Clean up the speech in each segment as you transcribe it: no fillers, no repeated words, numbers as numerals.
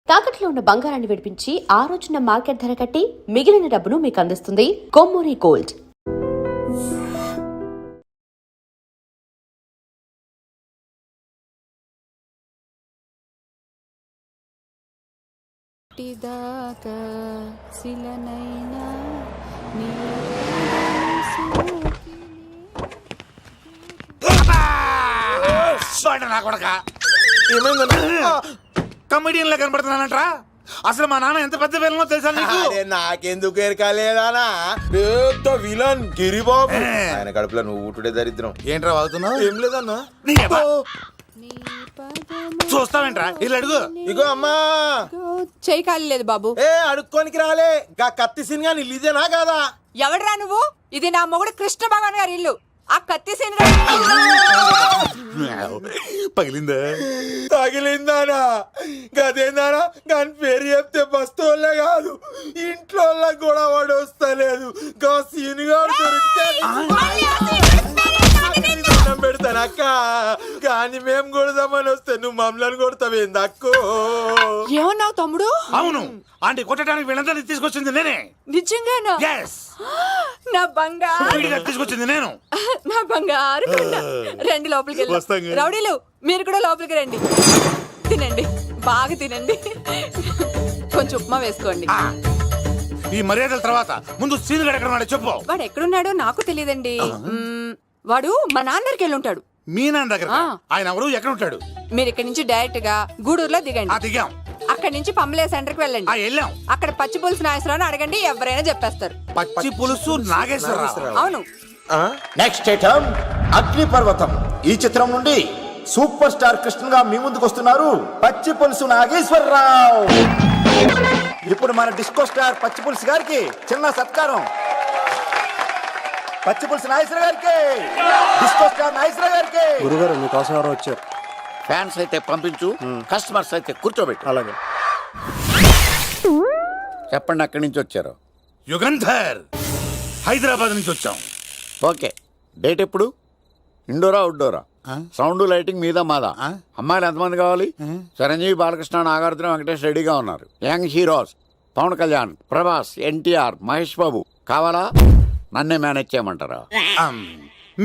తాకట్లో ఉన్న బంగారాన్ని విడిపించి ఆ రోజున మార్కెట్ ధర కట్టి మిగిలిన డబ్బును మీకు అందిస్తుంది కొమ్మూరి గోల్డ్. కమెడియన్ లా కనబడుతున్నానంట్రా. అసలు మా నాన్న ఎంత పెద్ద విలనో తెలుసా నీకు? నాకెందుకు ఎరకాలేదానా పెద్ద విలన్ గిరిబాబు. ఆయన కడుపులో నువ్వు ఊటుడే దరిద్రం. ఏంట్రా వాగుతున్నావు? ఏం లేదన్నా. చూస్తావేంట్రా? ఇల్లు అడుగు. ఇగో అమ్మా చేయి ఖాళీ లేదు బాబు. అడుక్కోనికి రాలే. గా కత్తి సినిమా ఇదేనా కాదా? ఎవడరా నువ్వు? ఇది నా మొగుడు కృష్ణ భగవాన్ గారి ఇల్లు. ఆ కత్తి పగిలిందా? తగిలిందానా? గదేందానా? దాని పేరు చెప్తే బస్తోళ్ళే కాదు ఇంట్లో కూడా వాడు వస్తలేదు. గా సీనుగాడు దొరికితే పెడతాను అక్క. కానీ మేము కొడదామని వస్తే నువ్వు మమ్మల్ని కొడతావేంది అక్కో? ఏమన్నావు తమ్ముడు? అవును, ఆంటీ కొట్టడానికి వీళ్ళందరినీ తీసుకొచ్చింది నేనే. నిజంగానా? నా బంగారు తీసుకొచ్చింది నేను. నా బంగారు రండి లోపలికి వెళ్ళి. రౌడీలు మీరు కూడా లోపలికి రండి. తినండి, బాగా తినండి. కొంచెం ఉప్మా వేసుకోండి. ఈ మర్యాదల తర్వాత ముందు సీన్ గడ ఎక్కడ ఉన్నాడో చెప్పు. వాడు ఎక్కడున్నాడో నాకు తెలియదండి. వాడు మా నాన్న దగ్గరికి వెళ్ళి ఉంటాడు. మీ నాన్న దగ్గర? ఆయన ఎవరు, ఎక్కడ ఉంటాడు? మీరు ఇక్కడ నుంచి డైరెక్ట్ గా గూడూరులో దిగండి. దిగాం. అక్కడ నుంచి పంబలే సెంటర్ కి వెళ్ళండి. వెళ్ళాం. అక్కడ పచ్చి పులుసు నాగేశ్వరరావు అడగండి, ఎవరైనా చెప్పేస్తారు. పచ్చి పులుసు నాగేశ్వరరావు? అవును. నెక్స్ట్ ఐటమ్ అగ్ని పర్వతం. ఈ చిత్రం నుండి సూపర్ స్టార్ కృష్ణగా మీ ముందుకు వస్తున్నారు పచ్చి పులుసు నాగేశ్వరరావు. ఇప్పుడు మన డిస్కో స్టార్ పచ్చి పులుసు గారికి చిన్న సత్కారం. పచ్చి పులుసు నాగేశ్వర గారికి, డిస్కో స్టార్ నాగేశ్వర గారికి. గురుగారు మీకోసం ఎవరో వచ్చారు. ఫ్యాన్స్ అయితే పంపించు, కస్టమర్స్ అయితే కూర్చోబెట్టు. అలాగే. చెప్పండి, అక్కడి నుంచి వచ్చారు? యుగంధర్, హైదరాబాద్ నుంచి వచ్చాం. ఓకే, డేట్ ఎప్పుడు? ఇండోరా అవుట్డోరా? సౌండ్ లైటింగ్ మీద మాదా? అమ్మాయిలు ఎంతమంది కావాలి? చిరంజీవి, బాలకృష్ణ, నాగార్జున, వెంకటేష్ రెడీగా ఉన్నారు. యంగ్ హీరోస్ పవన్ కళ్యాణ్, ప్రభాస్, ఎన్టీఆర్, మహేష్ బాబు కావాలా? నన్నే మేనేజ్ చేయమంటారా?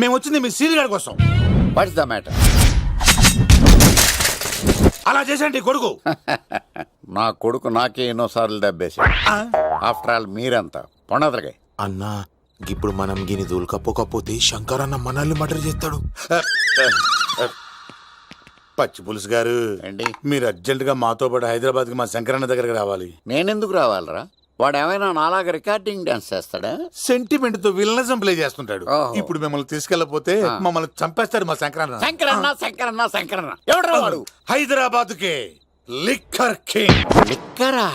మేము వచ్చింది మీ సీన్ గారి కోసం. What's the matter? అలా చేసేంటి కొడుకు? నా కొడుకు నాకే ఎన్నోసార్లు దెబ్బేసి. ఆఫ్టర్ ఆల్ మీరంతా పొండదరగా. అన్నా ఇప్పుడు మనం గిని దూల్కపోతే శంకర్ అన్న మనల్ని మర్డర్ చేస్తాడు. పచ్చి పులుసు గారు, మీరు అర్జెంట్ గా మాతో పాటు హైదరాబాద్ కి మా శంకరన్న దగ్గరకు రావాలి. నేనెందుకు రావాలరా? వాడు ఏమైనా నాలాగా రికార్డింగ్ డాన్స్ చేస్తాడా? సెంటిమెంట్ తో విలనిజం ప్లే చేస్తుంటాడు. ఇప్పుడు మిమ్మల్ని తీసుకెళ్లపోతే మమ్మల్ని చంపేస్తాడు మా శంకరన్న. శంకరన్న శంకరన్న శంకరన్న ఎవడరా వాడు? హైదరాబాద్ కే లిక్కర్ కింగ్. లిక్కరా?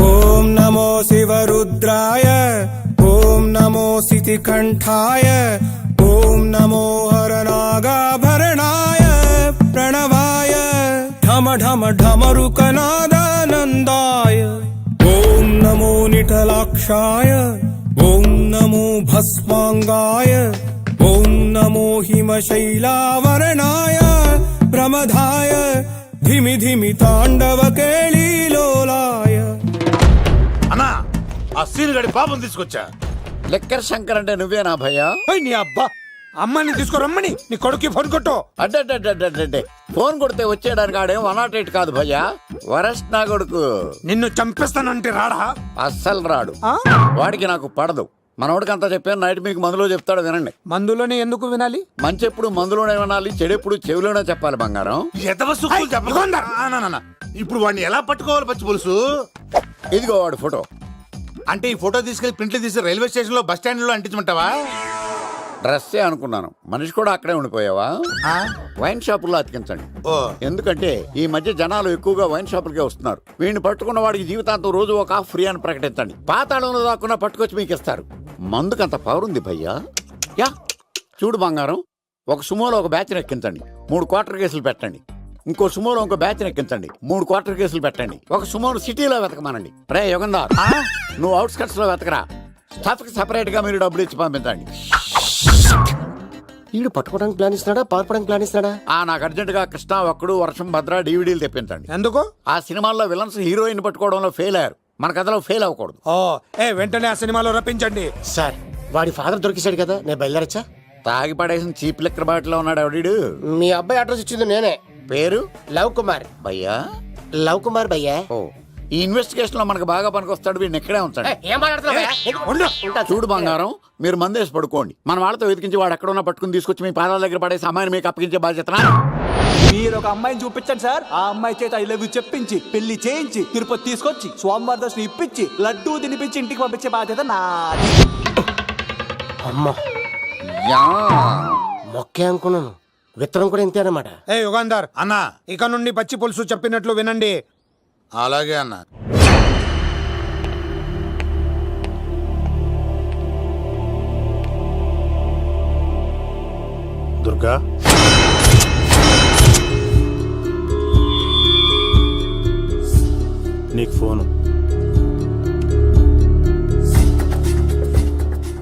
ఓం నమో శివరుద్రాయ, ఓం నమో సితికంఠాయ, ఓం నమో హరనాగాభరణాయ ప్రణవాయ ఢమ ఢమ ఢమరుకనాదానందాయ. ఓం నమో నిఠలాక్షాయ, ఓం నమో భస్మాంగాయ, ఓం నమో హిమశైలావరణాయ ప్రమదాయ ధిమి ధిమి తాండవ కేళీలోలాయ. అన్నా, ఆ సీన్ గడి పాపం తీసుకొచ్చా. లిక్కర్ శంకర్ అంటే నువ్వేనా భయ్యా? నీ అబ్బా, అమ్మని తీసుకురమ్మని నీ కొడుకు ఫోన్ కొట్టు. అడ్డే ఫోన్ కొడితే వచ్చేయడానికి ఆడేం 108 కాదు భయ్యా, వరస్ట్ నా కొడుకు. నిన్ను చంపేస్తానంటే రాడా? అస్సలు రాడు. వాడికి నాకు పడదు. మనోడికి అంతా చెప్పాను, నైట్ మీకు మందులో చెప్తాడు వినండి. మందులోనే ఎందుకు వినాలి? మంచి ఎప్పుడు మందులోనే వినాలి, చెడు ఎప్పుడు చెవిలోనే చెప్పాలి బంగారం. ఇప్పుడు వాడిని ఎలా పట్టుకోవాలి పచ్చి పులుసు? ఇదిగో వాడు ఫోటో. అంటే ఈ ఫోటో తీసుకెళ్లి ప్రింట్లు తీసి రైల్వే స్టేషన్ లో, బస్ స్టాండ్ లో అంటించమంటావా? డ్రెస్సే అనుకున్నాను, మనిషి కూడా అక్కడే ఉండిపోయావా? వైన్ షాపుల్లో అతికించండి. ఎందుకంటే ఈ మధ్య జనాలు ఎక్కువగా వైన్ షాపులకే వస్తున్నారు. వీడిని పట్టుకున్న వాడికి జీవితాంతం రోజు ఒక ఆఫ్ ఫ్రీ అని ప్రకటించండి. పాతాళంలో దాక్కున్నా పట్టుకొచ్చి మీకు ఇస్తారు. మందుకంత పవర్ ఉంది భయ్యా. యా చూడు బంగారం, ఒక సుమోలో ఒక బ్యాచ్ ఎక్కించండి, 3 క్వార్టర్ కేసులు పెట్టండి. ఇంకో సుమోలో ఇంకో బ్యాచ్ ఎక్కించండి, 3 క్వార్టర్ కేసులు పెట్టండి. ఒక సుమోను సిటీలో వెతకమానండి. రే యుగంధర్, నువ్వు అవుట్స్కట్స్ లో వెతకరా. స్టాఫ్ కి సెపరేట్ గా మీరు డబ్బులు ఇచ్చి పంపించండి. వీడు పట్టుకోవడానికి ప్లాన్ ఇస్తున్నాడా పారిపోవడానికి ప్లాన్ ఇస్తున్నాడా? నాకు అర్జెంట్ గా కృష్ణ ఒక్కడు వర్షం భద్ర డివిడీలు తెప్పించండి. ఎందుకు? ఆ సినిమాల్లో విలన్స్ హీరోయిన్ పట్టుకోవడంలో ఫెయిల్ అయ్యారు, మన కథలో ఫెయిల్ అవ్వకూడదు. ఓ వెంటనే ఆ సినిమాలో రప్పించండి. సార్ వాడి ఫాదర్ దొరికేశాడు కదా, నేను బయలుదేరచ్చా? తాగి పడేసిన చీప్ లెక్కర్ బాటిలో ఉన్నాడు ఎవడీడు? మీ అబ్బాయి అడ్రస్ ఇచ్చింది నేనే. పేరు లవ్ కుమార్. భయ్యా? లవ్ కుమార్ భయ్యా. ఓ, ఈ ఇన్వెస్టిగేషన్ లో మనకు బాగా పనికొస్తాడు, వీడిని ఎక్కడే ఉంచండి. ఏం మాట్లాడుతున్నావు? చూడు బంగారం, మీరు మందేసి పడుకోండి, మన వాళ్ళతో వెతికించి వాడు ఎక్కడ ఉన్నా పట్టుకుని తీసుకొచ్చి మీ పాదాల దగ్గర పడేసి అమ్మాయిని మీకు అప్పగించే బాధ్యత. మీరు ఒక అమ్మాయిని చూపించండి సార్. ఆ అమ్మాయి చేత ఐ లవ్ యూ చెప్పించి పెళ్లి చేయించి తిరుపతి తీసుకొచ్చి స్వామివారి దర్శనం ఇప్పించి లడ్డూ తినిపించి ఇంటికి పంపించే బాధ్యత నాది. అమ్మా మొక్కే అనుకున్నాను, విత్తనం కూడా ఇంతే అన్నమాట. యుగాంధర్ అన్నా ఇక నుండి పచ్చి పులుసు చెప్పినట్లు వినండి. అలాగే అన్నా. దుర్గా, నీకు ఫోను.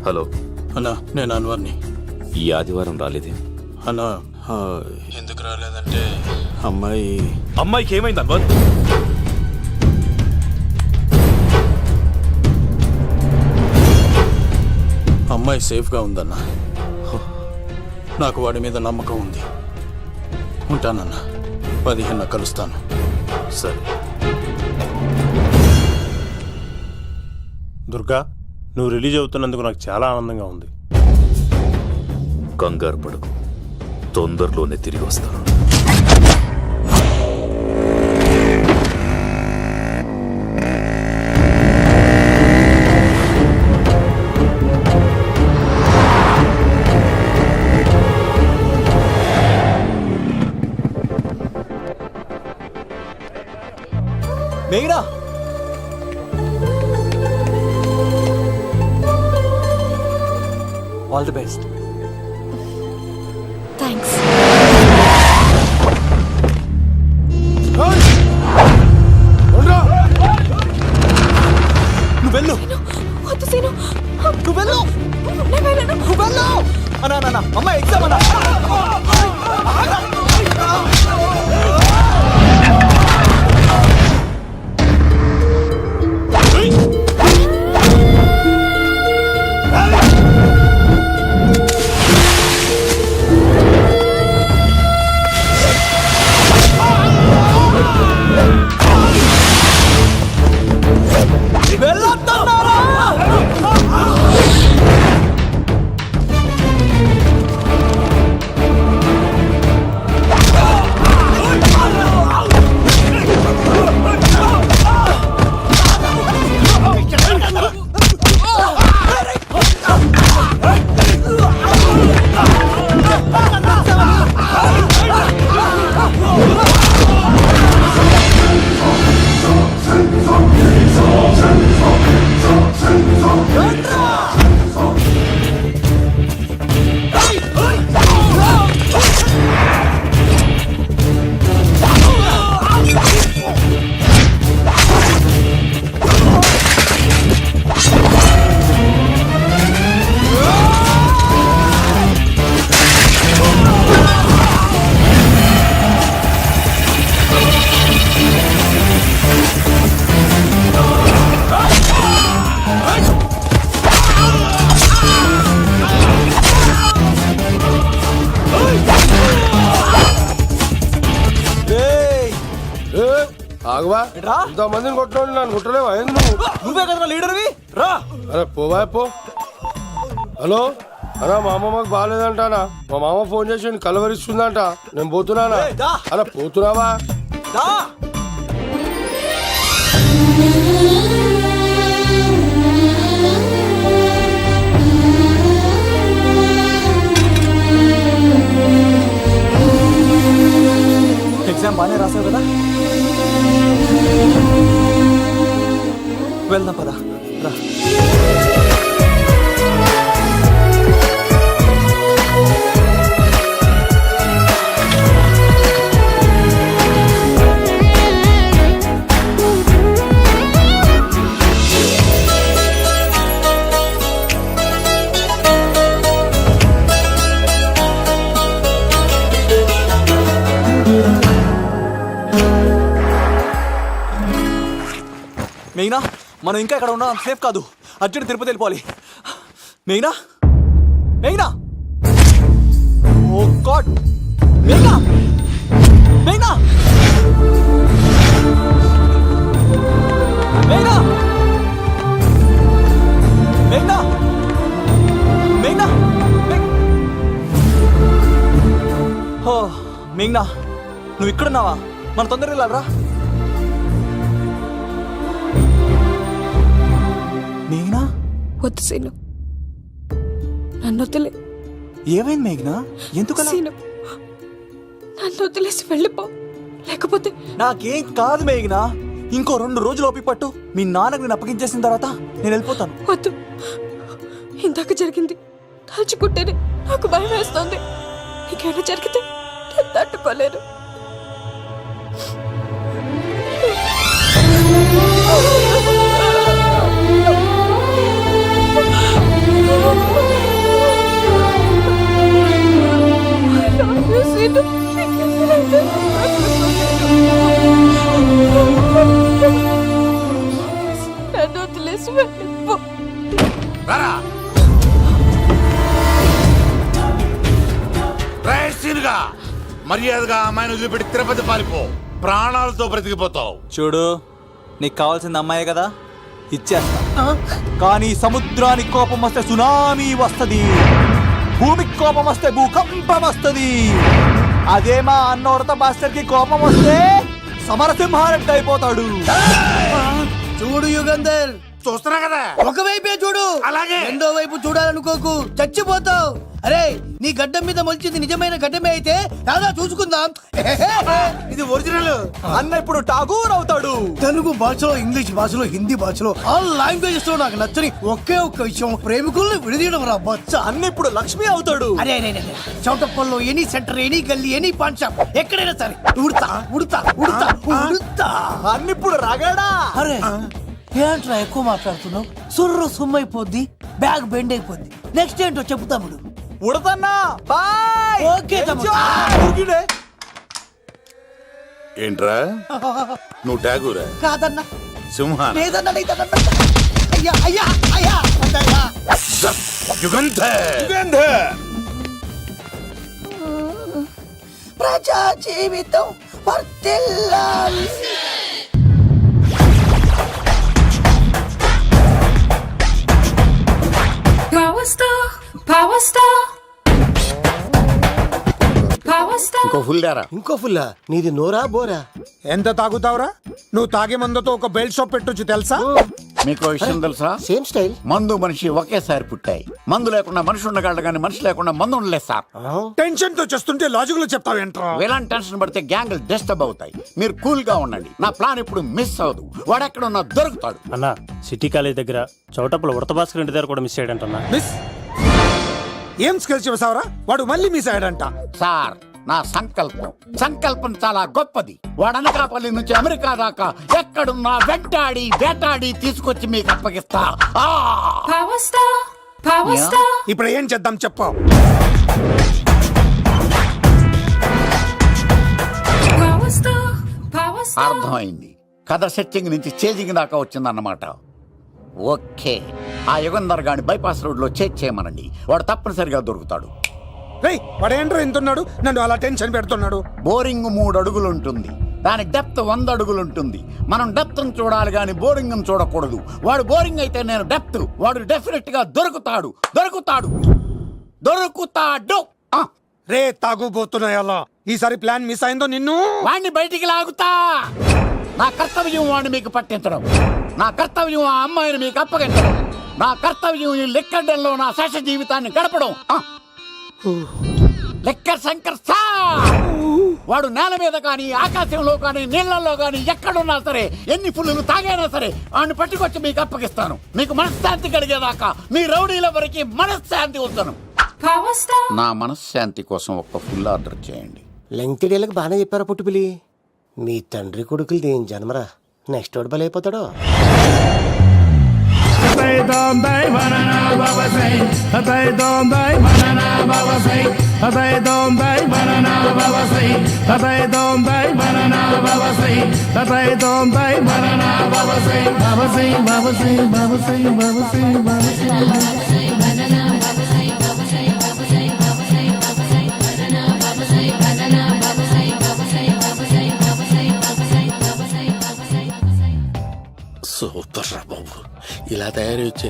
హలో అన్నా, నేను అన్వర్ని. ఈ ఆదివారం రాలేదే అన్నా, ఎందుకు రాలేదంటే అమ్మాయికి ఏమైంది అన్వర్? అమ్మాయి సేఫ్గా ఉందన్నా. నాకు వాడి మీద నమ్మకం ఉంది. ఉంటానన్నా, 15 కలుస్తాను. సరే. దుర్గా, నువ్వు రిలీజ్ అవుతున్నందుకు నాకు చాలా ఆనందంగా ఉంది. కంగారు పడకు, తొందరలోనే తిరిగి వస్తాను. మేఘనా, ఆల్ ది బెస్ట్. థ్యాంక్స్. నువ్వు వెళ్ళు, వద్దు సీను, నువ్వు వెళ్ళు, నేను వెళ్ళను. నువ్వు వెళ్ళు. అన్నా అమ్మాయి ఎగ్జామ్ అన్నా. ఆగవా, ఇంతమందిని కొట్టినోడు నన్ను కొట్టలేవా? నువ్వే కదా లీడర్వి, రా. అరే పోవా పో. హలో అన్నా, మా అమ్మ మాకు బాగాలేదంటానా, మా మామ ఫోన్ చేసి కలవరిస్తుందంట, నేను పోతున్నానా? అలా పోతున్నావా? ఎగ్జామ్ బాగానే రాసావు కదా, వెళ్దాం పదా, రా. మెయినా మనం ఇంకా ఇక్కడ ఉన్నాం సేఫ్ కాదు. అర్జెంట్ తిరుపతి వెళ్ళిపోవాలి. మెయినా మెయినా ఓ గాడ్ మెయినా మెయినా మెయినా మెయినా మెయినా ఓ మెయినా నువ్వు ఇక్కడున్నావా? మన తొందరగా వెళ్ళాలరా. మేఘనా వద్దు సీను, నన్ను వదిలే. ఏమైంది మేఘనా? ఎందుకలా? సీను, నన్ను వదిలేసి వెళ్ళిపో, లేకపోతే నాకేం కాదు మేఘనా. ఇంకో 2 రోజులు ఓపిక పట్టు. మీ నాన్నకు నేను అప్పగించేసిన తర్వాత నేను వెళ్ళిపోతాను. వద్దు. ఇందాక జరిగింది తలుచుకుంటేనే నాకు భయం వేస్తుంది. ఇంకేమైనా జరిగితే నేను తట్టుకోలేను. నన్ను వదిలేసి వెళ్ళిపో. మర్యాదగా అమ్మాయిని వదిలిపెట్టి తిరుపతి పారిపో. ప్రాణాలతో బ్రతికిపోతావు. చూడు, నీకు కావాల్సింది అమ్మాయే కదా, ఇచ్చేస్తా. కానీ సముద్రానికి కోపం వస్తే సునామీ వస్తది, భూమికి కోపం వస్తే భూకంపం వస్తది. అదే మా అన్నవరత మాస్టర్ కి కోపం వస్తే సమరసింహారెడ్డి అయిపోతాడు. చూడు యుగంధర్, చూస్తున్నా కదా, ఒకవైపే చూడు, అలాగే రెండో వైపు చూడాలనుకోకు, చచ్చిపోతావు. అరే, నీ గడ్డం మీద మొలిచింది నిజమైన గడ్డమే అయితే రాదా చూసుకుందాం. ఇది ఒరిజినల్. అన్న ఇప్పుడు ఠాగూర్ అవుతాడు. తెలుగు భాషలో, ఇంగ్లీష్ భాషలో, హిందీ భాషలో, ఆల్ లాంగ్వేజెస్ లో నాకు నచ్చని ఒకే ఒక్క విషయం, ప్రేమికుల్ని విడదీయడం రా బచ్చ. అన్న ఇప్పుడు లక్ష్మి అవుతాడు. అరే చౌటప్పల్లో ఎనీ సెంటర్, ఎనీ గల్లీ, ఎనీ పాన్ షాప్, ఎక్కడైనా సరే ఉడతా ఉడతా ఉడతా ఉడతా. అన్న ఇప్పుడు రగడా. అరే ఏంట్రా ఎక్కువ మాట్లాడుతున్నావు? సుర్రు సుమ్మైపోద్ది, బ్యాగ్ బెండ్ అయిపోద్ది. నెక్స్ట్ ఏంటో చెప్పు తమ్ముడు. ఉడతన్నా బాయ్. ఓకే తమ్ముడు. ఏంట్రా నువ్వు ఠాగూరా? కాదన్నా, సింహా? లేదన్నా, లేదన్నా. అయ్యా అయ్యా అయ్యా అయ్యా. యుగంధర్. ప్రజా జీవితం వర్ధిల్లాలి. ఇంకో ఫుల్ దారా. ఇంకో ఫుల్లా? నీది నోరా బోరా? ఎంత తాగుతావురా? నువ్వు తాగే మందుతో ఒక బెల్ట్ షాప్ పెట్టొచ్చు తెలుసా? మీకు విషయం తెలుసా? Same style. మందు మనిషి ఒకేసారి పుట్టాయి. మందు లేకుండా మనిషి ఉండగలడు కానీ మనిషి లేకుండా మందు ఉండలేదు సార్. టెన్షన్ తో చేస్తుంటే లాజిక్ లో చెప్తావేంట్రా? ఎలాంటి టెన్షన్ పడితే గ్యాంగ్లు డిస్టర్బ్ అవుతాయి. మీరు కూల్ గా ఉండండి. నా ప్లాన్ ఇప్పుడు మిస్ అవ్వదు. వాడెక్కడ ఉన్నా దొరుకుతాడు. అన్నా, సిటీ కాలేజ్ దగ్గర చౌటప్పుల ఉడత భాస్కర్ ఇంటి దగ్గర కూడా మిస్ అయ్యాడంటన్నా. మిస్ ఏం స్కిల్స్ చేసావరా? వాడు మళ్ళీ మిస్ అయ్యాడంట. సార్, నా సంకల్పం చాలా గొప్పది. వాడనకాపల్లి నుంచి అమెరికా దాకా ఎక్కడున్నా వెంటాడి వేటాడి తీసుకొచ్చి మీకు అప్పగిస్తా. ఇప్పుడు ఏం చేద్దాం చెప్పు. అర్థమైంది. కథ సెట్టింగ్ నుంచి చేజింగ్ దాకా వచ్చిందన్నమాట. ఓకే, ఆ యుగంధర్ గాని బైపాస్ రోడ్ లో చేయమనండి. వాడు తప్పనిసరిగా దొరుకుతాడు. వాడేంట్రా ఎంతున్నాడు? నన్ను అలా టెన్షన్ పెడుతున్నాడు. బోరింగ్ 3 అడుగులు ఉంటుంది, దాని డెప్త్ 100 అడుగులు ఉంటుంది. మనం డెప్త్ చూడాలి గాని బోరింగ్ చూడకూడదు. వాడు బోరింగ్ అయితే నేను డెప్త్. వాడు డెఫినెట్ గా దొరుకుతాడు. రే తాగుబోతున్నాయా? ఈసారి ప్లాన్ మిస్ అయిందో నిన్ను వాడిని బయటికి లాగుతా. నా కర్తవ్యం వాడిని మీకు పట్టించడం. నా కర్తవ్యం ఆ అమ్మాయిని మీకు అప్పగించడం. నా కర్తవ్యం ఈ లెక్కడ్డల్లో నా శేష జీవితాన్ని గడపడం. లెక్కర్ శంకర్ సార్, వాడు నేల మీద కానీ ఆకాశంలో కానీ నీళ్లలో కానీ ఎక్కడున్నా సరే, ఎన్ని ఫుల్లు తాగైనా సరే వాడిని పట్టుకొచ్చి మీకు అప్పగిస్తాను. మీకు మనశ్శాంతి కలిగేదాకా మీ రౌడీల వరకు మనశ్శాంతి ఉంచను. నా మనశ్శాంతి కోసం ఒక ఫుల్ ఆర్డర్ చేయండి. లెంగ్త్ డేలకు బాగానే చెప్పారా పుట్టుపిలి? మీ తండ్రి కొడుకులు దేని జన్మరా? నెక్స్ట్ వాడు బలైపోతాడో. banana సూపర్ రా బాబు, ఇలా తయారీ వచ్చే.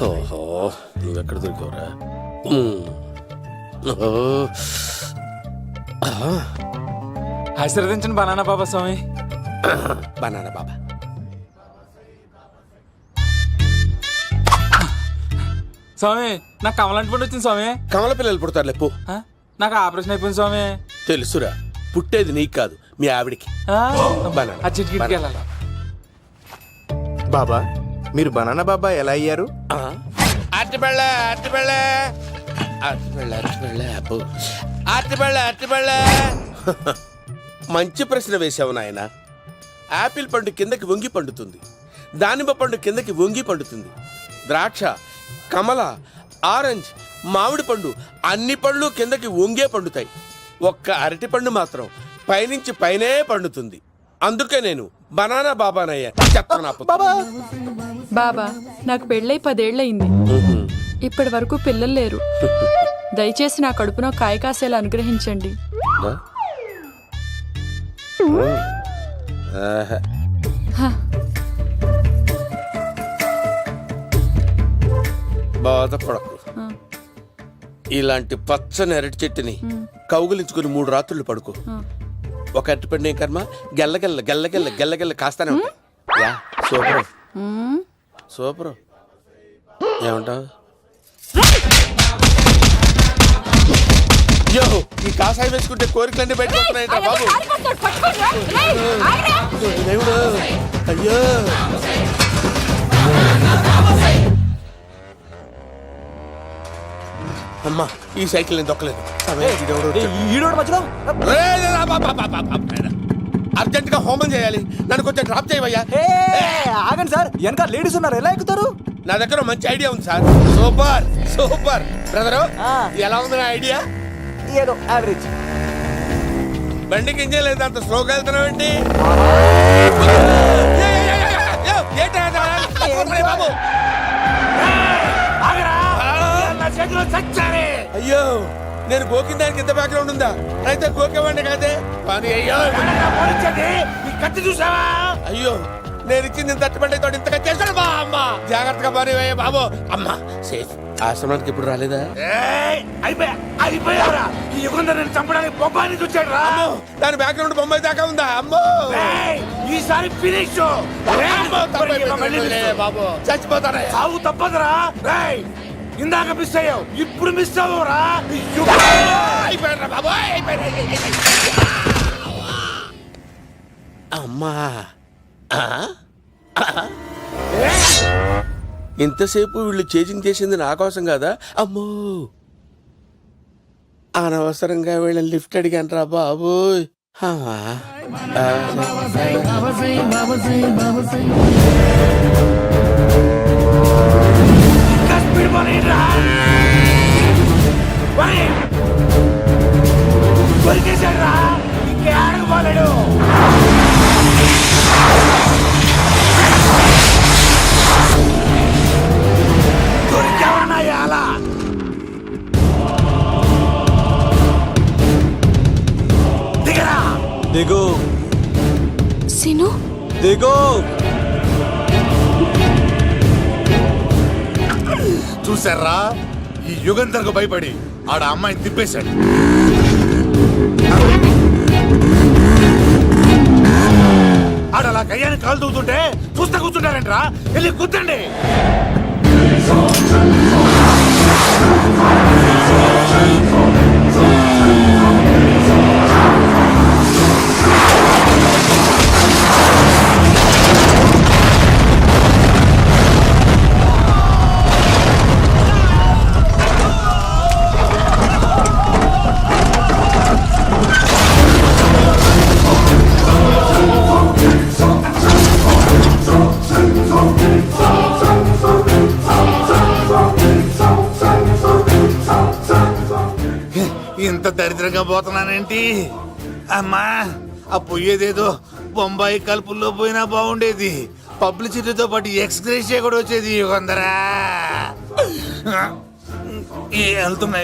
ఓహో, నువ్వెక్కడ దొరికావురా? ఆశీర్వదించండి బనానా బాబా స్వామి. బనానా బాబా. స్వామి నాకు కమలంటి పండు వచ్చింది స్వామి. కమల పిల్లలు పుడతారు లేపు. నాకు ఆపరేషన్ అయిపోయింది స్వామి. తెలుసురా, పుట్టేది నీకు కాదు మీ ఆవిడికి. బనానా. ఆ చిటికిటికి వెళ్ళాలి. బాబా మీరు బనానా బాబా ఎలా అయ్యారు? మంచి ప్రశ్న వేశావు నాయన. ఆపిల్ పండు కిందకి వంగి పండుతుంది, దానిమ్మ పండు కిందకి వంగి పండుతుంది, ద్రాక్ష, కమల, ఆరెంజ్, మామిడి పండు అన్ని పళ్ళు కిందకి వంగే పండుతాయి. ఒక్క అరటి పండు మాత్రం పైనుంచి పైనే పండుతుంది. అందుకే నేను బనానా బాబానయ్యా. బాబా నాకు పెళ్ళై 10 ఏళ్ళయింది. ఇప్పటి వరకు పిల్లలు లేరు. దయచేసి నా కడుపునో కాయ కాసేలా అనుగ్రహించండి. బాధపడకు. ఇలాంటి పచ్చని అరటి చెట్టుని కౌగులించుకుని 3 రాత్రులు పడుకో. ఒక అరటి పండు ఏం కర్మ, గెల్లగెల్ల గెల్లగెల్ల గెల్లగెల్ల కాస్తానే ఉంటాయి. Yeah, super super. ఏమంటావు? యో, ఈ కాసాయి వేసుకుంటే కోరికలన్నీ బయటకు వస్తున్నాయంట బాబు. దేవుడు, అయ్యో. అమ్మా, ఈ సైకిల్ నేను దొక్కలేదు. అర్జెంట్ గా హోమం చేయాలి, నన్ను కొంచెం డ్రాప్ చేయవయ్యా. ఆగండి సార్, వెనక లేడీస్ ఉన్నారు, ఎలా ఎక్కుతారు? నా దగ్గర మంచి ఐడియా ఉంది సార్. Super super. బ్రదరు, ఎలా ఉంది నా ఐడియా? ఏదో యావరేజ్. బండికి ఇంజన్ లేదు, అంత స్లోగా వెళ్తున్నావు ఏంటి? బాబు అయ్యో, నేను గోకిన దానికి ఇంత బ్యాక్గ్రౌండ్ ఉందా? అయితే గోకేవాడిని కాదే. అయ్యో చూసావా? అయ్యో, నేను ఇచ్చింది తట్టుబడి తోడు ఇంతగా చేశాడు బా. అమ్మ జాగ్రత్తగా పని బాబు. అమ్మ సేఫ్. ఆశ్రమానికి ఇప్పుడు రాలేదా? అయిపోయారా? ఈ యుగంలో నేను చంపడానికి బొమ్మాయిని చూచాడు రా. దాని బ్యాక్గ్రౌండ్ బొమ్మాయి దాకా ఉందా? అమ్మో, ఈసారి ఫినిష్. బాబు చచ్చిపోతారా? సాగు తప్పదురా. ఇందాక మిస్ అయ్యావు, ఇప్పుడు మిస్ అవ్వరా? అయిపోయారా బాబు? అమ్మా, ఇంతసేపు వీళ్ళు చేజింగ్ చేసింది నా కోసం కదా. అమ్మో, అనవసరంగా వీళ్ళని లిఫ్ట్ అడిగాను రా బాబు. దిగు సిను, దిగు. చూసారా, ఈ యుగంధర్కు భయపడి ఆడ అమ్మాయిని తిప్పేశాడు. ఆడ అలా కయ్యాన్ని కాలు తూగుతుంటే చూస్తా కూర్చుంటారంటరా. వెళ్ళి కూర్చోండి. దరిద్రంగా పోతున్నానేంటి? అమ్మా, ఆ పోయేదేదో బొంబాయి కలుపుల్లో పోయినా బాగుండేది. పబ్లిసిటీతో పాటు ఎక్స్గ్రేషియా కూడా వచ్చేది. యుగంధరా,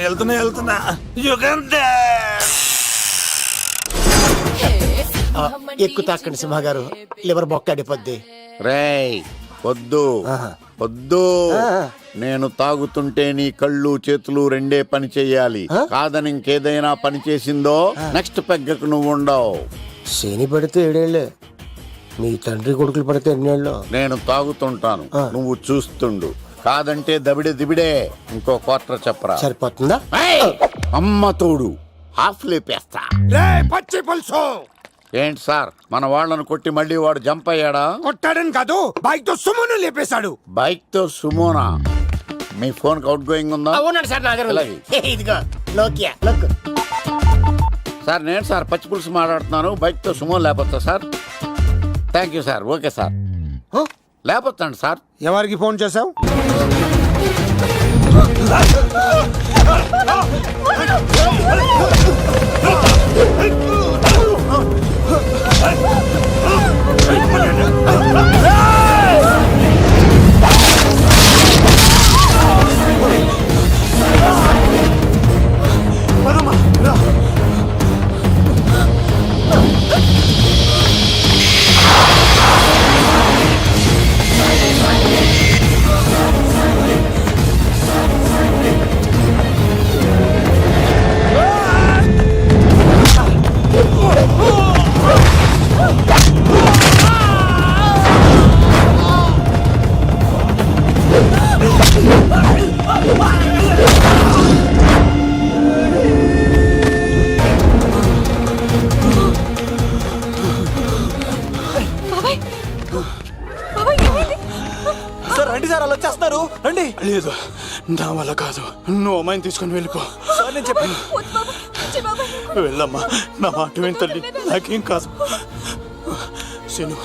వెళ్తున్నా యుగంధర్. ఎక్కు తాకండి సింహ గారు, లివర్ బొక్క అడిపోద్ది. రేయ్ వద్దు వద్దు, నేను తాగుతుంటే నీ కళ్ళు చేతులు రెండే పని చెయ్యాలి. కాదని ఇంకేదైనా పని చేసిందో నెక్స్ట్ పెగ్గకు నువ్వు ఉండవు. శని పడితే 7 ఏళ్ళే, మీ తండ్రి కొడుకులు పడితే 2 ఏళ్ళు. నేను తాగుతుంటాను, నువ్వు చూస్తుండు. కాదంటే దబిడే దిబిడే. ఇంకో క్వార్టర్ చెప్పరా? సరిపోతుందా? అమ్మ తోడు హాఫ్ లేపేస్తా. పచ్చి పులుసు ఏంటి సార్, మన వాళ్ళను కొట్టి మళ్ళీ వాడు జంప్ అయ్యాడా? కొట్టాడని కాదు, బైక్ తో సుమ్మును లేపేశాడు. బైక్ తో సుమోనా? మీ ఫోన్ అవుట్ గోయింగ్ ఉందా? అవునండి సార్, నా దగ్గర ఇదిగో నోకియా లోక్. సార్ నేను సార్ పచ్చి పులుసు మాట్లాడుతున్నాను. బైక్ తో సుమో లేపొచ్చా sir? Thank you sir. Okay sir, లేపొచ్చండి సార్. ఎవరికి ఫోన్ చేసావు? సార్ రండి సార్, అలా వచ్చేస్తున్నారు, రండి. లేదు, నా వల్ల కాదు. నువ్వు అమ్మాయిని తీసుకొని వెళ్ళిపో. సార్ నేను చెప్పాను. వెళ్ళమ్మా, నా మాట విని తల్లి, నాకేం కాదు. శను,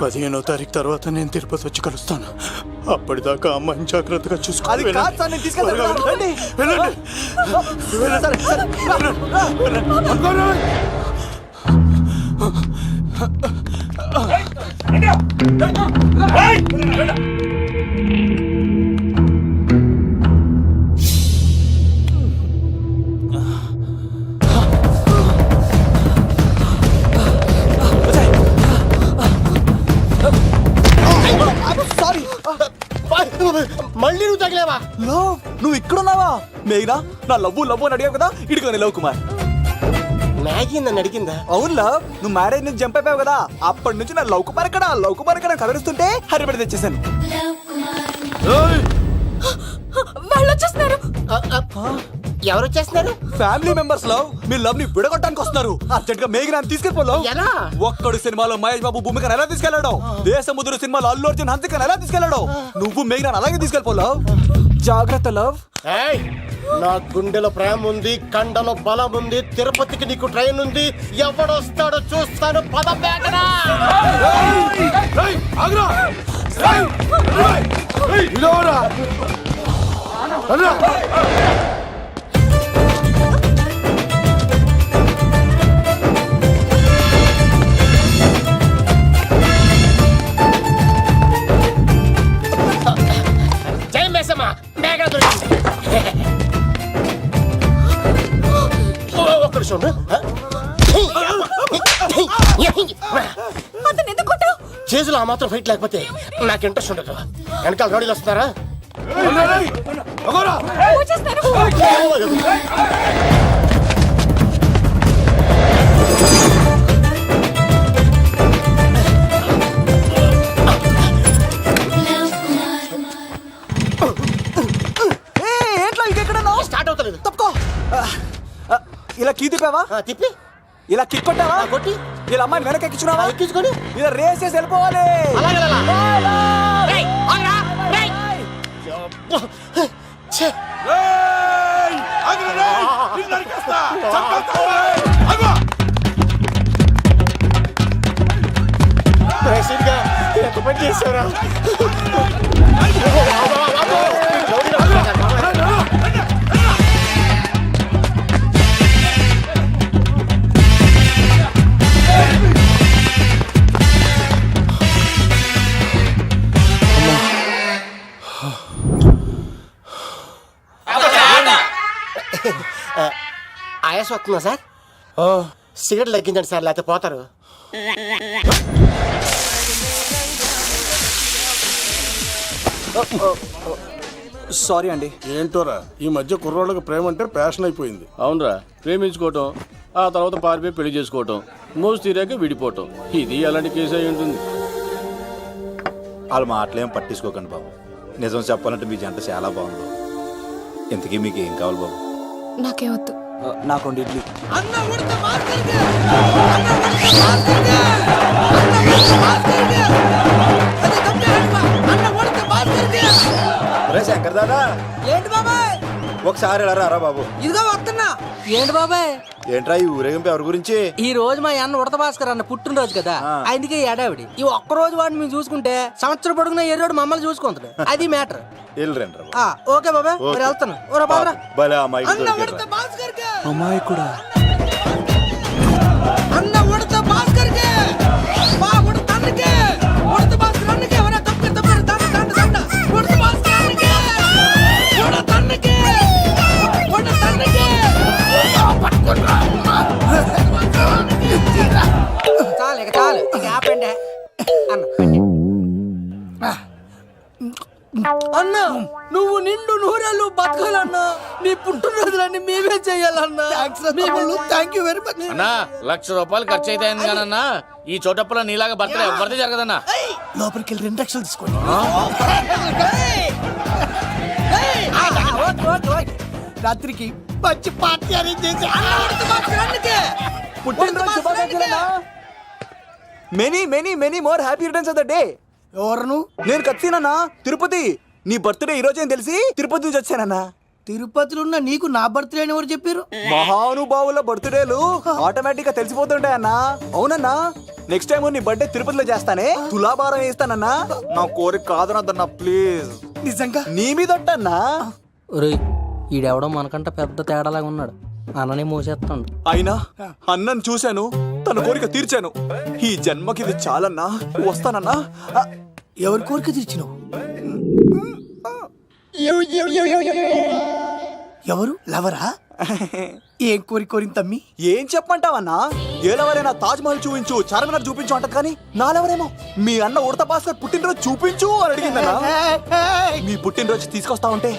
15వ తారీఖు తర్వాత నేను తిరుపతి వచ్చి కలుస్తాను. అప్పటిదాకా అమ్మాయిని జాగ్రత్తగా చూసుకో. అది కాదు సార్, నేను తీసుకెళ్తాను. రండి. వెళ్ళండి. సరే, సరే. మళ్ళీ నువ్వు తగిలేవా? లవ్, నువ్వు ఇక్కడున్నావా? మేఘనా, నా లవ్వు అని అడిగావు కదా, ఇడుకోని లవ్ కుమార్. మ్యాగీ నన్ను అడిగిందా? అవును లవ్, నువ్వు మ్యారేజ్ నుంచి జంప్ అయిపోయావు కదా, అప్పటి నుంచి నా లవ్ కుమార్ ఇక్కడ కదిలిస్తుంటే హరిపడి తెచ్చేసాను. వాళ్ళు వచ్చేస్తున్నారు. ఎవరు వచ్చేస్తున్నారు? ఫ్యామిలీ మెంబర్స్ లవ్, మీ లవ్ ని విడగొట్టడానికి వస్తున్నారు. అర్జెంట్ గా మేఘనాన్ని తీసుకెళ్ళిపోలేవు. ఎలా? ఒక్కడు సినిమాలో మహేష్ బాబు భూమికను ఎలా తీసుకెళ్లాడు, దేశముద్రు సినిమాలో అల్లు అర్జున్ హన్సికను ఎలా తీసుకెళ్లాడు, నువ్వు మేఘనాన్ని అలాగే తీసుకెళ్ళిపోలేవు. జాగ్రత్త లవ్. నా గుండెలో ప్రేమ ఉంది, కండలో బలం ఉంది, తిరుపతికి నీకు ట్రైన్ ఉంది. ఎవడొస్తాడో చూస్తాను. పద మేఘనా. జై మేసమ్మ, మేఘన దొరికింది. ఒక్క నిమిషం. అతను ఎందుకు కొట్టావు? చేతులు ఆ మాత్రం ఫైట్ లేకపోతే నాకు ఇంట్రెస్ట్ ఉండదు. వెనకాల రౌడీలు వస్తున్నారా? వచ్చేస్తారు. స్టార్ట్ అవుతలేదు. తప్పుకో. ఇలా కీ తిప్పావా? తిప్పి ఇలా కిక్ కొట్టావా? కొట్టి ఇలా అమ్మాయిని వెనక ఎక్కించుకున్నావా? ఎక్కించుకొని ఇలా రేస్ చేసి వెళ్ళిపోవాలి. ఎంత పని చేశారా? గ్యాస్ వస్తుందా సార్ సిగరెట్ లెక్కించండి సార్ లేకపోతే పోతారు. సారీ అండి. ఏంటోరా ఈ మధ్య కుర్రోళ్ళకి ప్రేమ అంటే ప్యాషన్ అయిపోయింది. అవునరా, ప్రేమించుకోవటం ఆ తర్వాత పారిపోయి పెళ్లి చేసుకోవటం, మోజు తీరాక విడిపోవటం, ఇది అలాంటి కేసు అయి ఉంటుంది. వాళ్ళ మాటలేం పట్టించుకోకండి బాబు. నిజం చెప్పాలంటే మీ జంట చాలా బాగుంది. ఇంతకీ మీకు ఏం కావాలి బాబు? నాకేమొద్దు. నాకు ఇడ్లీ. శంకర్ దాదా ఏంటి బాబాయ్? ఒకసారి ఇలా రారా బాబు. ఇదిగో వస్తున్నా. ఏంటి బాబాయ్? ఏంట్రా ఈ ఊరేగింపు ఎవరి గురించి? ఈ రోజు మా అన్న ఉడత భాస్కర్ అన్న పుట్టినరోజు కదా, అందుకే ఏడావిడి. ఈ ఒక్క రోజు వాడిని మేము చూసుకుంటే సంవత్సరం పొడుగున ఎర్రోడు మమ్మల్ని చూసుకుంటాడు. అది మ్యాటర్. ఓకే బాబాయ్, మరి వెళ్తాను. ఓరా బాబరా. అమ్మాయి కూడా అన్న ఉడత భాస్కర్ కే మా ఉడత అన్నకే ఉడత భాస్కర్ అన్నకే ఎవరా తప్పు తప్పు తండ తండ తండ ఉడత భాస్కర్ అన్నకే ఉడత అన్నకే ఉడత అన్నకే చాలు ఇక చాలు ఇక ఆపండి అన్న. నువ్వు నిండు నూరేళ్ళు బతకాలన్నా, నీ పుట్టినరోజులన్నీ మేమే చెయ్యాలన్నా. థ్యాంక్ యూ వెరీ మచ్ అన్నా. 1,00,000 రూపాయలు ఖర్చు అవుతాయింది కానన్నా, ఈ చోటప్పుల నీలాగా బర్త్డే ఎవరిది జరగదన్నా. లోపలికి వెళ్ళి 2 లక్షలు తీసుకోండి. రాత్రికి మంచి పార్టీ అరేంజ్ చేసి many many many more happy returns of the day. ఎవరు? నేను కత్తినన్నా, తిరుపతి. నీ బర్త్డే ఈ రోజే తెలిసి తిరుపతి నుంచి వచ్చానన్నా. తిరుపతిలో ఉన్న నీకు నా బర్త్డే అని ఎవరు చెప్పారు? మహానుభావుల బర్త్డేలు ఆటోమేటిక్ గా తెలిసిపోతుంటాయన్నా. అవునన్నా, నెక్స్ట్ టైం నీ బర్త్డే తిరుపతిలో చేస్తానే, తులాభారం వేస్తానన్నా. నా కోరిక కాదనద్దన్నా ప్లీజ్. నిజంగా నీ మీద అన్నా. ఈడెవడో మనకంట పెద్ద తేడాలాగా ఉన్నాడు. అన్ననే మోసేస్తాడు. అయినా అన్నను చూశాను, తన కోరిక తీర్చాను. ఈ జన్మకి ఇది చాలన్నా, వస్తానన్నా. ఎవరి కోరిక తీర్చినావు? ఎవరు? లవరా? ఏం కోరిన తమ్మి? ఏం చెప్పంటావన్నా? ఏలవరైనా తాజ్ మహల్ చూపించు, చార్మినార్ చూపించు అంటది, కానీ నాలెవరేమో మీ అన్న ఉడత భాస్కర్ పుట్టినరోజు చూపించు అని అడిగిందన్నా. మీ పుట్టినరోజు తీసుకొస్తా ఉంటే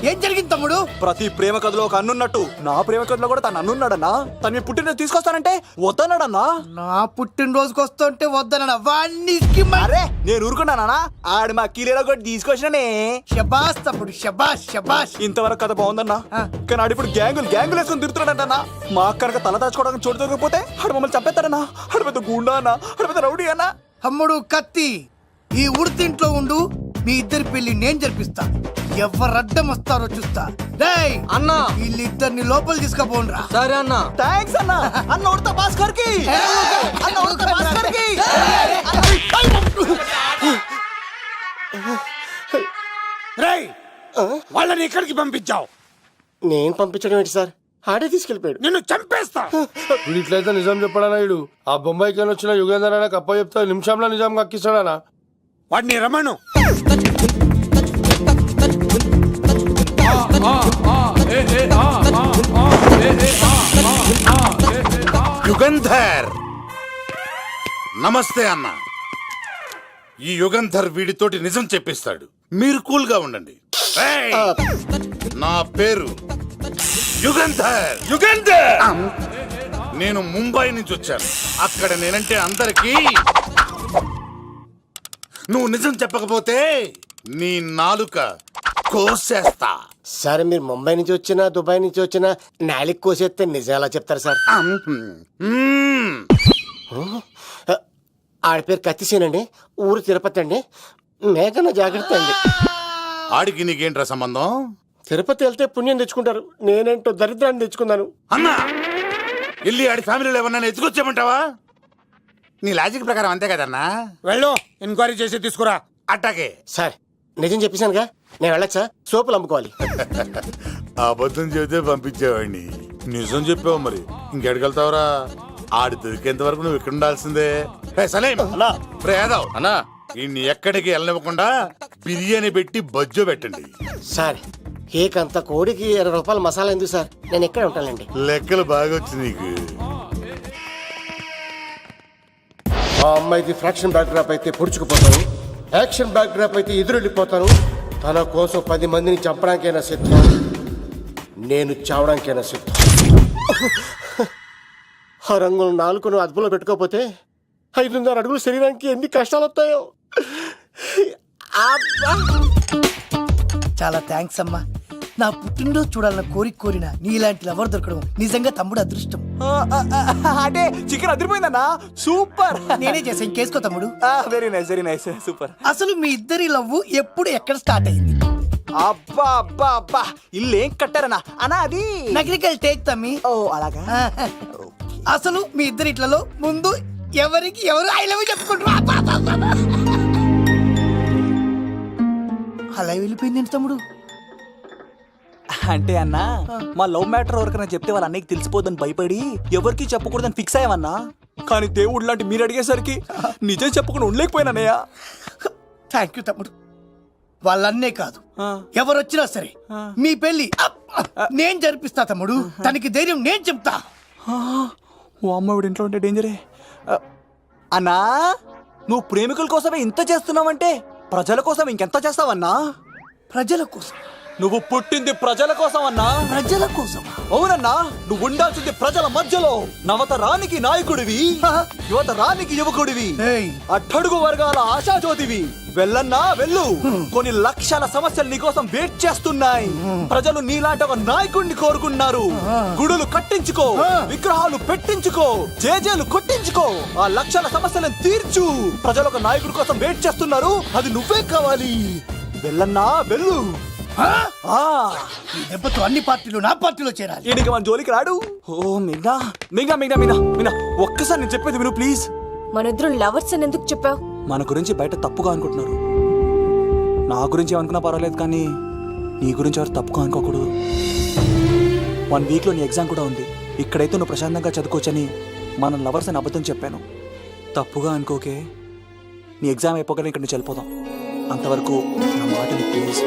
ఏం జరిగింది తమ్ముడు? ప్రతి ప్రేమ కథలో ఒక అన్నున్నట్టు నా ప్రేమ కథలో కూడా తను అన్నున్నాడన్నా. తను మీ పుట్టినరోజు తీసుకొస్తానంటే వద్దన్నాడన్నా. నా పుట్టినరోజుకి వస్తుంటే వద్దన్నా వాణ్ణి. అరే నేను ఊరుకున్నానా? ఆడు మా కీలేలో కూడా తీసుకొచ్చిననే. శబాష్ తమ్ముడు, శబాష్ శబాష్. ఇంతవరకు కథ బాగుందన్నా, కానీ ఆడు ఇప్పుడు గ్యాంగులు వేసుకుని తిరుగుతున్నాడంటన్నా. మా అక్కడికి తల దాచుకోవడానికి చోటు దొరికిపోతే ఆడు మమ్మల్ని చంపేస్తాడన్నా. ఆడు పెద్ద గుండా అన్నా, ఆడు పెద్ద రౌడీ అన్నా. తమ్ముడు కత్తి, ఈ ఉడితింట్లో ఉండు. మీ ఇద్దరి పెళ్లి నేను జరిపిస్తా. ఎవరు అడ్డం వస్తారో చూస్తా. డేయ్ అన్నా, వీళ్ళిద్దరిని లోపల తీసుకుపోండ్రా. సరే అన్నా. థ్యాంక్స్ అన్నా. అన్న ఉడత భాస్కర్ కి, అన్న ఉడత భాస్కర్ కి. వాళ్ళని ఎక్కడికి పంపించావు? నేను పంపించడం ఏంటి సార్? ఆడే తీసుకెళ్ళిపోయాడు. నిన్ను చంపేస్తా. వీడు ఇట్లయితే నిజం చెప్పడానా? వీడు ఆ బొంబాయికి వచ్చిన యుగేందర్ అన్న కప్ప చెప్తా నిమిషంలో నిజం కక్కిస్తాడా? వాడిని రమణు. యుగంధర్, నమస్తే అన్న. ఈ యుగంధర్ వీడితోటి నిజం చెప్పిస్తాడు. మీరు కూల్ గా ఉండండి. ఏయ్! నా పేరు యుగంధర్. నేను ముంబై నుంచి వచ్చాను. అక్కడ నేనంటే అందరికీ. నువ్వు నిజం చెప్పకపోతే నీ నాలుక కోసేస్తా. సరే, మీరు ముంబై నుంచి వచ్చినా దుబాయ్ నుంచి వచ్చినా నాలిక్ కోసేస్తే నిజం ఎలా చెప్తారు సార్? ఆడి పేరు కత్తిసేనండి, ఊరు తిరుపతి అండి. మేఘన జాగ్రత్త అండి. ఆడికి నీకేంట్రా సంబంధం? తిరుపతి వెళ్తే పుణ్యం తెచ్చుకుంటారు. నేనేంటో దరిద్రాన్ని తెచ్చుకున్నాను. అన్నా, వెళ్ళి ఆడి ఫ్యామిలీలో ఎవరన్నా ఎత్తుకొచ్చామంటావా? నీ లాజిక్ ప్రకారం అంతే కదన్నా. వెళ్ళు, ఎంక్వైరీ చేసి తీసుకురా. అట్టాకే సార్, నిజం చెప్పేశానుగా, నేను వెళ్ళచ్చా? సోపులు అమ్ముకోవాలి. అబద్ధం చెబితే పంపించేవాడిని. నిజం చెప్పావు, మరి ఇంకెడగలుగుతావురా? ఆడి దొరికేంత వరకు నువ్వు ఇక్కడ ఉండాల్సిందే. యాదవ్ అన్నా, ఇన్ని ఎక్కడికి వెళ్ళనివ్వకుండా బిర్యానీ పెట్టి బజ్జో పెట్టండి. సార్, కేక్ అంత కోడికి 20 రూపాయల మసాలా ఎందుకు సార్, నేను ఎక్కడ ఉంటానండి. లెక్కలు బాగా వచ్చి నీకు. ఆ అమ్మాయిది ఫ్రాక్షన్ బ్యాక్ డ్రాప్ అయితే పొడుచుకుపోతాను, యాక్షన్ బ్యాక్ డ్రాప్ అయితే ఎదురెళ్ళిపోతాను. తన కోసం 10 మందిని చంపడానికైనా సిద్ధం, నేను చావడానికైనా సిద్ధం. ఆ రంగులు 4 అదుపులో పెట్టుకోకపోతే 5.5 అడుగుల శరీరానికి ఎన్ని కష్టాలు వస్తాయో. చాలా థ్యాంక్స్ అమ్మా. నా పుట్టినరోజు చూడాలన్న కోరిన నీలాంటి లవర్ దొరకడం నిజంగా తమ్ముడు అదృష్టం. అంటే చికెన్ అదిరిపోయిందన్నా, సూపర్. నేనే చేసా, ఇంకేసుకో తమ్ముడు. Very nice super. అసలు మీ ఇద్దరి లవ్ ఎప్పుడు ఎక్కడ స్టార్ట్ అయింది? అబ్బా అబ్బా అబ్బా, ఇల్లు ఏం కట్టారన్నా అన్నా? అది నగరికల్ టేక్ తమ్మి. ఓ అలాగా. అసలు మీ ఇద్దరి ఇట్లలో ముందు ఎవరికి ఎవరు ఐ లవ్ చెప్పుకుంటారు? అలా వెళ్ళిపోయింది తమ్ముడు. అంటే అన్నా, మా లవ్ మ్యాటర్ ఎవరికైనా చెప్తే వాళ్ళ అన్నయ్యకి తెలిసిపోద్దని భయపడి ఎవరికి చెప్పకూడదని ఫిక్స్ అయ్యామన్నా. కానీ దేవుడు లాంటి మీరు అడిగేసరికి నిజం చెప్పకుండా ఉండలేకపోయినానయ్యా. థ్యాంక్ యూ తమ్ముడు. వాళ్ళన్నే కాదు, ఎవరొచ్చినా సరే మీ పెళ్లి నేను జరిపిస్తా తమ్ముడు. తనకి ధైర్యం నేను చెప్తా. ఓ అమ్మవిడి ఇంట్లో ఉంటే డేంజరే. అన్నా, నువ్వు ప్రేమికుల కోసమే ఇంత చేస్తున్నావంటే ప్రజల కోసం ఇంకెంత చేస్తావన్నా? ప్రజల కోసం? నువ్వు పుట్టింది ప్రజల కోసం అన్నా. ప్రజల కోసం? అవునన్నా, నువ్వు ఉండాల్సింది ప్రజల మధ్యలో. నవతరానికి నాయకుడివి, యువతరానికి యువకుడివి, అట్టడుగు వర్గాల ఆశాజ్యోతివి. వెళ్ళన్నా వెళ్ళు, కొన్ని లక్షల సమస్యలు నీకోసం వెయిట్ చేస్తున్నాయి. ప్రజలు నీలాంటి ఒక నాయకుడిని కోరుకున్నారు. గుడులు కట్టించుకో, విగ్రహాలు పెట్టించుకో, జేజేలు కొట్టించుకో, ఆ లక్షల సమస్యలను తీర్చు. ప్రజలు ఒక నాయకుడి కోసం వెయిట్ చేస్తున్నారు, అది నువ్వే కావాలి. వెళ్ళన్నా వెళ్ళు. ఈ దెబ్బతో అన్ని పార్టీలు నా పార్టీలో చేరాలి. ఈయనకి మన జోలికి రాడు. ఓ మీనా మీనా మీనా మీనా మీనా, ఒక్కసారి నేను చెప్పేది విను ప్లీజ్. మన ఇద్దరు లవర్స్ అని ఎందుకు చెప్పావు? మన గురించి బయట తప్పుగా అనుకుంటున్నారు. నా గురించి ఏమనుకున్నా పర్వాలేదు, కానీ నీ గురించి ఎవరు తప్పుగా అనుకోకూడదు. 1 వీక్లో నీ ఎగ్జామ్ కూడా ఉంది. ఇక్కడైతే నువ్వు ప్రశాంతంగా చదువుకోవచ్చని మన లవర్స్ అని అబద్ధం చెప్పాను. తప్పుగా అనుకోకే. నీ ఎగ్జామ్ అయిపోగానే ఇక్కడ నుంచి వెళ్ళిపోదాం. అంతవరకు నా మాటని ప్లీజ్.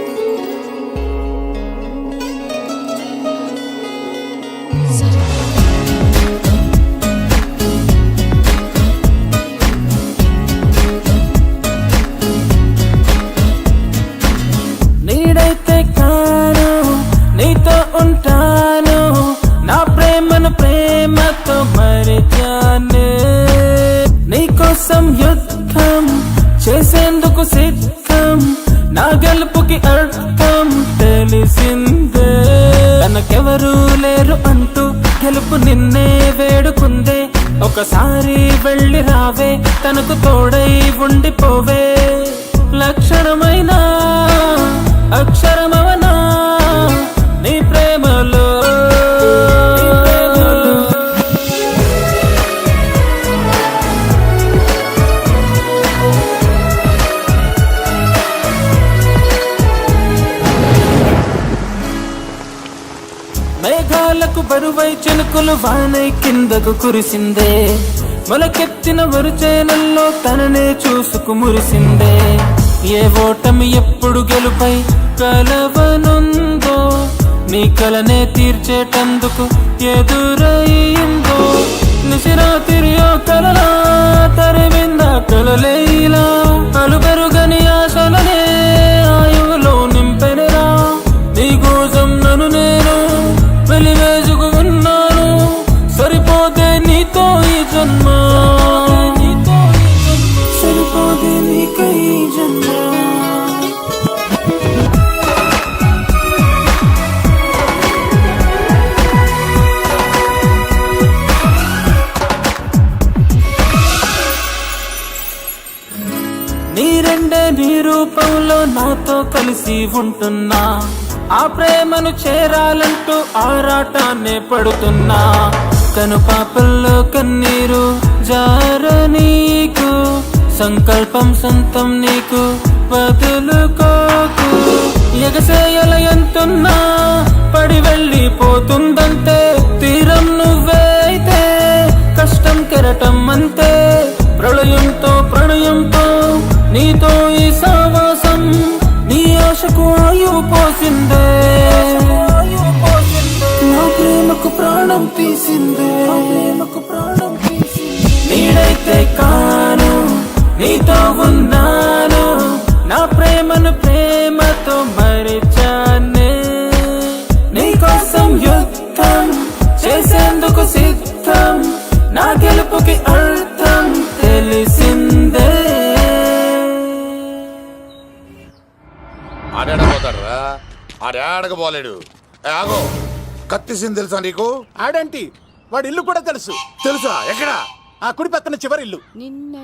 నేనైతే కాను, నీతో ఉంటాను, నా ప్రేమను ప్రేమతో మరిచాను. నీకోసం యుద్ధం చేసేందుకు సిద్ధం, నా గెలుపుకి అర్థం తెలిసిందే. తనకెవరూ లేరు అంటూ గెలుపు నిన్నే వేడుకుందే. ఒకసారి వెళ్ళి రావే, తనకు తోడై ఉండిపోవే. లక్షణమైన అక్షరమవనా నీ ప్రేమలో. మేఘాలకు బరువై చినుకులు వానై కిందకు కురిసిందే. మొలకెత్తిన వరుచేనల్లో తననే చూసుకు మురిసిందే. ఏ ఓటమి ఎప్పుడు గెలుపై కలవనుందో, నీ కలనే తీర్చేటందుకు ఎదురయ్యిందో. నిశిరాతిరియో కలలా తరిమింద కలలేలా, అలుబెరుగని ఆశలనే ఆయువులో నింపెనరా. నీ కోసం నన్ను నేను వెలివేసుకు ఉన్నాను, సరిపోతే నీతో ఈ జన్మ, సరిపోతే నీకై జన్మ. నీరెండే నీ రూపంలో నాతో కలిసి ఉంటున్నా. ఆ ప్రేమను చేరాలంటూ ఆరాటాన్నే పడుతున్నా. కను పాపల్లో కన్నీరు జార నీకు, సంకల్పం సొంతం నీకు వదులుకోకు. ఎగసేయల ఎంతున్నా పడి వెళ్ళిపోతుందంటే, తీరం నువ్వే అయితే కష్టం కెరటం అంతే. ప్రళయంతో ప్రణయంతో నీతో ఈ సావాసం, నీ ఆశకు ఆయువు పోసిందే. నా ప్రేమకు ప్రాణం తీసిందే నీడైతే కాను నీతో ఉన్నాను నా ప్రేమను ప్రేమతో మరిచానే నీకోసం యుద్ధం చేసేందుకు సిద్ధం నా గెలుపుకి అర్థం తెలిసిందే ఆడాడపోతాడురా ఆడాడకపోలేడు ఆగో కత్తిసింది తెలుసా నీకు ఆడంటి వాడి ఇల్లు కూడా తెలుసు తెలుసా ఎక్కడా ఆ కుడి పక్కన చివరి ఇల్లు నిన్న